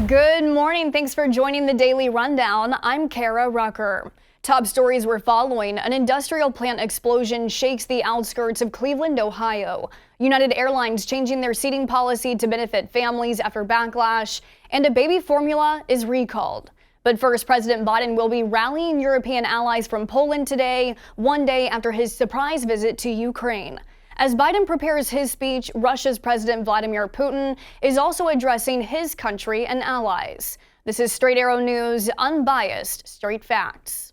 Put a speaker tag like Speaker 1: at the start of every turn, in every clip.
Speaker 1: Good morning. Thanks for joining the Daily Rundown. I'm Kara Rucker. Top stories we're following. An industrial plant explosion shakes the outskirts of Cleveland, Ohio. United Airlines changing their seating policy to benefit families after backlash. And a baby formula is recalled. But first, President Biden will be rallying European allies from Poland today, one day after his surprise visit to Ukraine. As Biden prepares his speech, Russia's President Vladimir Putin is also addressing his country and allies. This is Straight Arrow News, unbiased, straight facts.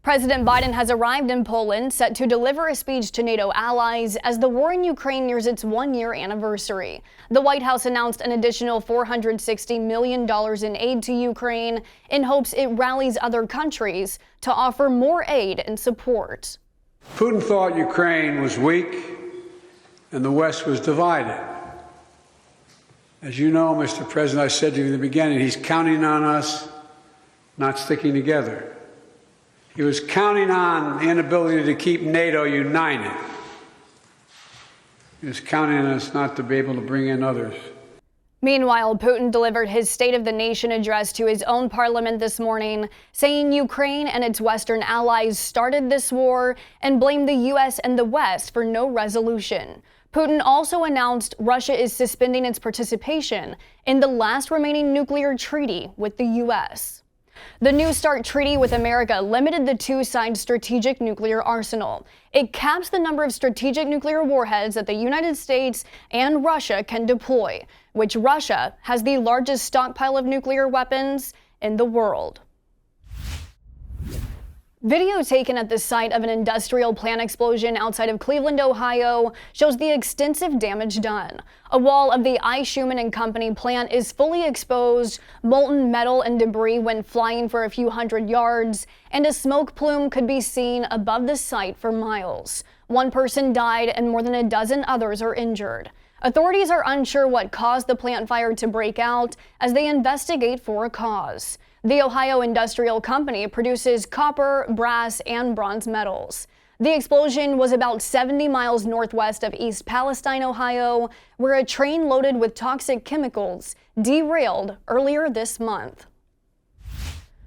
Speaker 1: President Biden has arrived in Poland, set to deliver a speech to NATO allies as the war in Ukraine nears its one-year anniversary. The White House announced an additional $460 million in aid to Ukraine in hopes it rallies other countries to offer more aid and support.
Speaker 2: Putin thought Ukraine was weak and the West was divided. As you know, Mr. President, I said to you in the beginning, he's counting on us not sticking together. He was counting on the inability to keep NATO united. He was counting on us not to be able to bring in others.
Speaker 1: Meanwhile, Putin delivered his State of the Nation address to his own parliament this morning, saying Ukraine and its Western allies started this war and blamed the U.S. and the West for no resolution. Putin also announced Russia is suspending its participation in the last remaining nuclear treaty with the U.S. The New START treaty with America limited the two-side strategic nuclear arsenal. It caps the number of strategic nuclear warheads that the United States and Russia can deploy, which Russia has the largest stockpile of nuclear weapons in the world. Video taken at the site of an industrial plant explosion outside of Cleveland, Ohio, shows the extensive damage done. A wall of the I. Schumann & Company plant is fully exposed, molten metal and debris went flying for a few hundred yards, and a smoke plume could be seen above the site for miles. One person died and more than a dozen others are injured. Authorities are unsure what caused the plant fire to break out as they investigate for a cause. The Ohio Industrial Company produces copper, brass, and bronze metals. The explosion was about 70 miles northwest of East Palestine, Ohio, where a train loaded with toxic chemicals derailed earlier this month.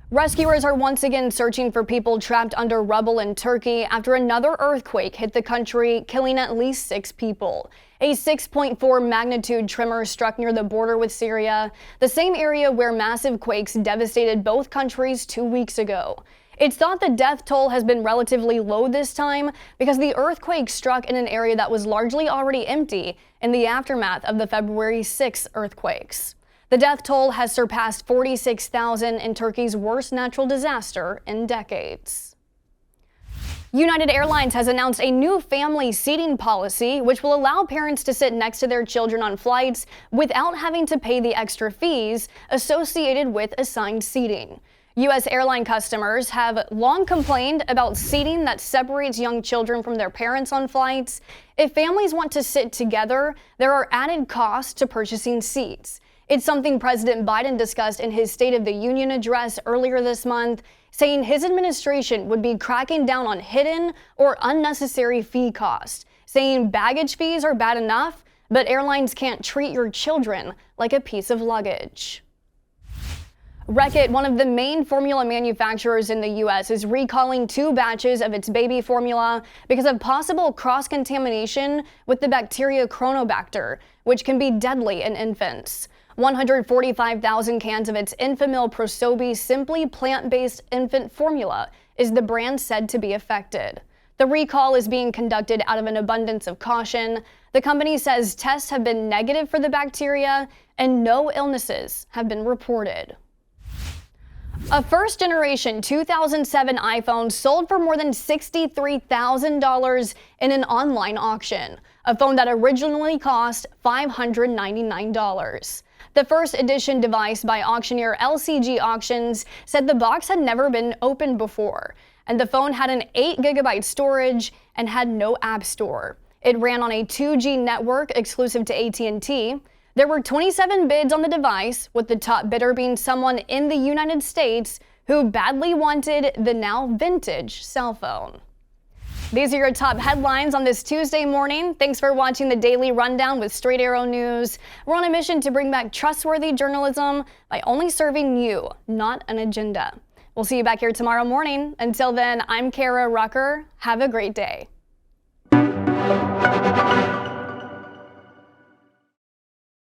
Speaker 1: Rescuers are once again searching for people trapped under rubble in Turkey after another earthquake hit the country, killing at least 6 people. A 6.4 magnitude tremor struck near the border with Syria, the same area where massive quakes devastated both countries 2 weeks ago. It's thought the death toll has been relatively low this time because the earthquake struck in an area that was largely already empty in the aftermath of the February 6 earthquakes. The death toll has surpassed 46,000 in Turkey's worst natural disaster in decades. United Airlines has announced a new family seating policy, which will allow parents to sit next to their children on flights without having to pay the extra fees associated with assigned seating. U.S. airline customers have long complained about seating that separates young children from their parents on flights. If families want to sit together, there are added costs to purchasing seats. It's something President Biden discussed in his State of the Union address earlier this month, saying his administration would be cracking down on hidden or unnecessary fee costs, saying baggage fees are bad enough, but airlines can't treat your children like a piece of luggage. Reckitt, one of the main formula manufacturers in the U.S., is recalling 2 batches of its baby formula because of possible cross-contamination with the bacteria Chronobacter, which can be deadly in infants. 145,000 cans of its Enfamil Prosobi Simply Plant-Based Infant Formula is the brand said to be affected. The recall is being conducted out of an abundance of caution. The company says tests have been negative for the bacteria and no illnesses have been reported. A first-generation 2007 iPhone sold for more than $63,000 in an online auction, a phone that originally cost $599. The first edition device by auctioneer LCG Auctions said the box had never been opened before, and the phone had an 8GB storage and had no app store. It ran on a 2G network exclusive to AT&T. There were 27 bids on the device, with the top bidder being someone in the United States who badly wanted the now vintage cell phone. These are your top headlines on this Tuesday morning. Thanks for watching the Daily Rundown with Straight Arrow News. We're on a mission to bring back trustworthy journalism by only serving you, not an agenda. We'll see you back here tomorrow morning. Until then, I'm Kara Rucker. Have a great day.